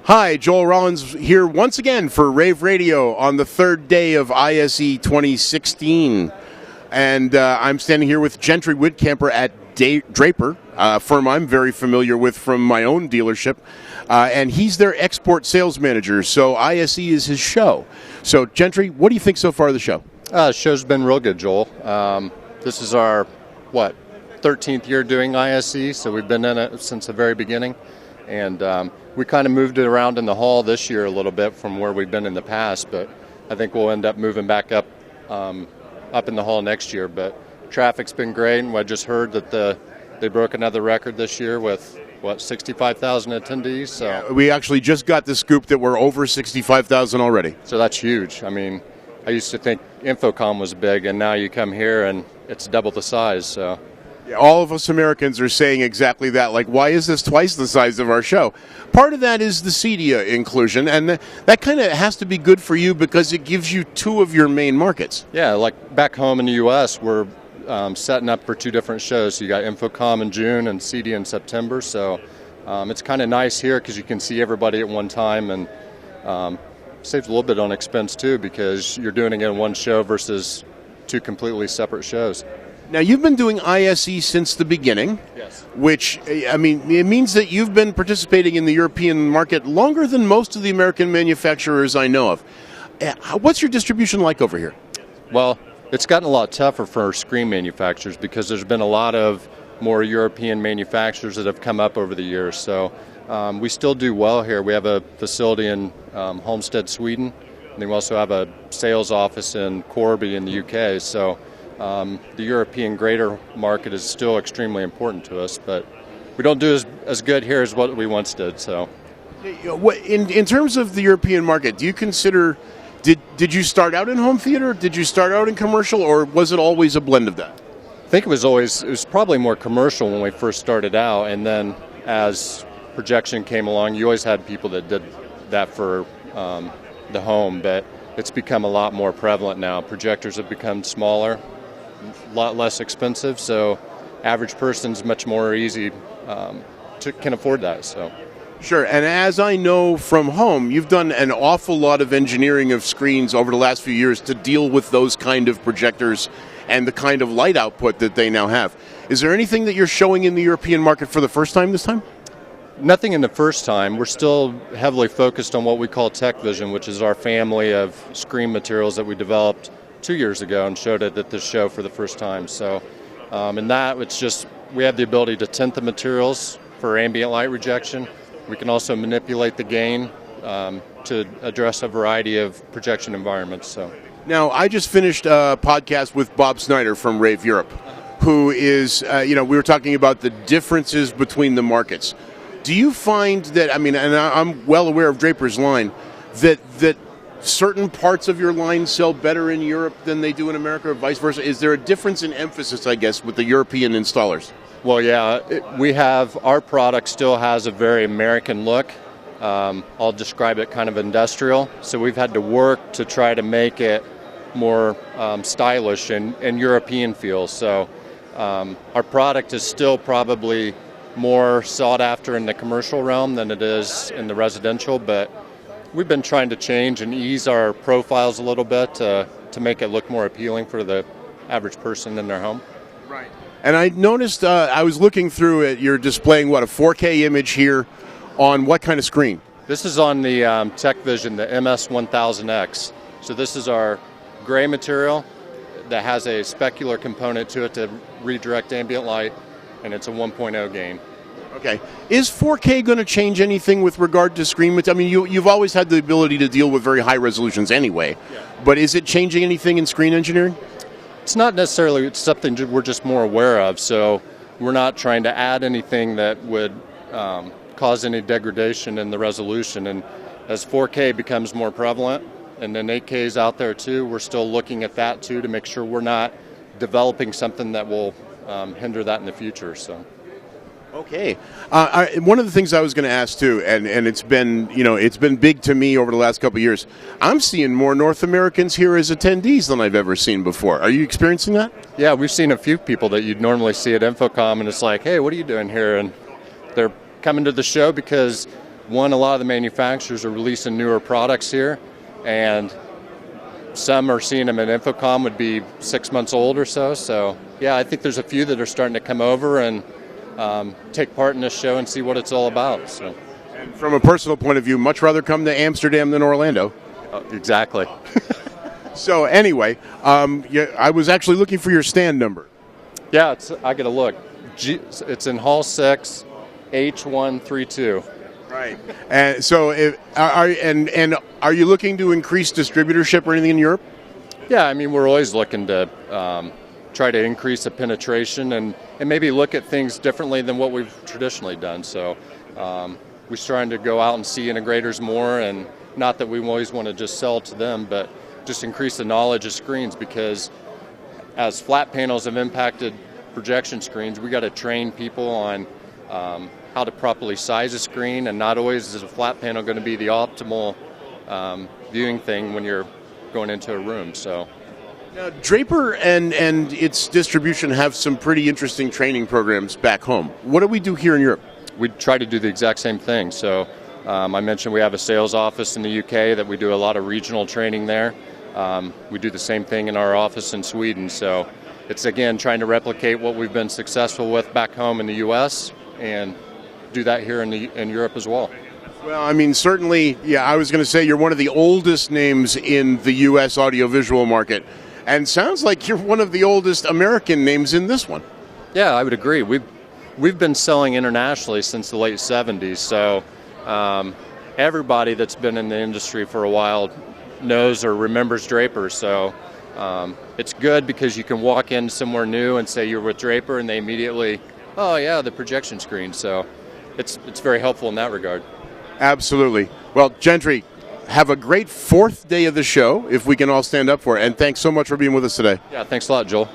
Hi, Joel Rollins here once again for Rave Radio on the third day of ISE 2016. And I'm standing here with Jentry Wittkamper at Draper, a firm I'm very familiar with from my own dealership. And he's their export sales manager, so ISE is his show. So, Jentry, what do you think so far of the show? The show's been real good, Joel. This is our, 13th year doing ISE, so we've been in it since the very beginning. And we kind of moved it around in the hall this year a little bit from where we've been in the past, but I think we'll end up moving back up in the hall next year. But traffic's been great, and I just heard that they broke another record this year with 65,000 attendees. So yeah, we actually just got the scoop that we're over 65,000 already. So that's huge. I mean, I used to think Infocom was big, and now you come here and it's double the size. So. Yeah, all of us Americans are saying exactly that. Like, why is this twice the size of our show? Part of that is the CEDIA inclusion, and that kind of has to be good for you because it gives you two of your main markets. Yeah, like back home in the U.S., we're setting up for two different shows. So you got Infocom in June and CEDIA in September. So it's kind of nice here because you can see everybody at one time, and saves a little bit on expense too because you're doing it in one show versus two completely separate shows. Now, you've been doing ISE since the beginning, yes. Which, I mean, it means that you've been participating in the European market longer than most of the American manufacturers I know of. What's your distribution like over here? Well, it's gotten a lot tougher for screen manufacturers because there's been a lot of more European manufacturers that have come up over the years. So we still do well here. We have a facility in Holmsted, Sweden, and then we also have a sales office in Corby in the UK. So the European greater market is still extremely important to us, but we don't do as good here as what we once did. So, in terms of the European market, do you consider did you start out in home theater? Did you start out in commercial, or was it always a blend of that? I think it was probably more commercial when we first started out, and then as projection came along, you always had people that did that for the home, but it's become a lot more prevalent now. Projectors have become smaller, a lot less expensive, so average person's much more easy can afford that. So sure. And as I know from home, you've done an awful lot of engineering of screens over the last few years to deal with those kind of projectors and the kind of light output that they now have. Is there anything that you're showing in the European market for the first time this time? Nothing in the first time. We're still heavily focused on what we call Tech Vision, which is our family of screen materials that we developed 2 years ago and showed it at this show for the first time. So in that, it's just we have the ability to tint the materials for ambient light rejection. We can also manipulate the gain to address a variety of projection environments. So now, I just finished a podcast with Bob Snyder from Rave Europe, who is, we were talking about the differences between the markets. Do you find that, and I'm well aware of Draper's line, that certain parts of your line sell better in Europe than they do in America, or vice versa? Is there a difference in emphasis, I guess, with the European installers? Well, yeah, our product still has a very American look. I'll describe it kind of industrial. So we've had to work to try to make it more stylish and European feel. So our product is still probably more sought after in the commercial realm than it is in the residential, but we've been trying to change and ease our profiles a little bit to make it look more appealing for the average person in their home. Right. And I noticed, I was looking through it, you're displaying, a 4K image here on what kind of screen? This is on the Tech Vision, the MS1000X. So this is our gray material that has a specular component to it to redirect ambient light, and it's a 1.0 gain. Okay. Is 4K going to change anything with regard to screen? You've always had the ability to deal with very high resolutions anyway, but is it changing anything in screen engineering? It's not necessarily. It's something we're just more aware of, so we're not trying to add anything that would cause any degradation in the resolution. And as 4K becomes more prevalent, and then 8K is out there too, we're still looking at that too to make sure we're not developing something that will hinder that in the future. So. Okay. One of the things I was going to ask too, and it's been big to me over the last couple of years. I'm seeing more North Americans here as attendees than I've ever seen before. Are you experiencing that? Yeah, we've seen a few people that you'd normally see at Infocom, and it's like, hey, what are you doing here? And they're coming to the show because a lot of the manufacturers are releasing newer products here, and some are seeing them at Infocom would be 6 months old or so. So, yeah, I think there's a few that are starting to come over and take part in this show and see what it's all about. So, and from a personal point of view, much rather come to Amsterdam than Orlando. Exactly. So, anyway, I was actually looking for your stand number. Yeah, I got to look. It's in Hall 6, H132. Right. And so, are you looking to increase distributorship or anything in Europe? Yeah, I mean, we're always looking to try to increase the penetration and maybe look at things differently than what we've traditionally done. So we're trying to go out and see integrators more, and not that we always want to just sell to them, but just increase the knowledge of screens, because as flat panels have impacted projection screens, we got to train people on how to properly size a screen, and not always is a flat panel going to be the optimal viewing thing when you're going into a room. So now, Draper and its distribution have some pretty interesting training programs back home. What do we do here in Europe? We try to do the exact same thing. So I mentioned we have a sales office in the UK that we do a lot of regional training there. We do the same thing in our office in Sweden. So it's, again, trying to replicate what we've been successful with back home in the US and do that here in Europe as well. Well, I mean, certainly, yeah, I was going to say you're one of the oldest names in the U.S. audiovisual market, and sounds like you're one of the oldest American names in this one. Yeah, I would agree. We've been selling internationally since the late 70s, so everybody that's been in the industry for a while knows or remembers Draper. So it's good because you can walk in somewhere new and say you're with Draper, and they immediately, oh yeah, the projection screen. So it's very helpful in that regard. Absolutely. Well, Jentry, have a great fourth day of the show, if we can all stand up for it. And thanks so much for being with us today. Yeah, thanks a lot, Joel.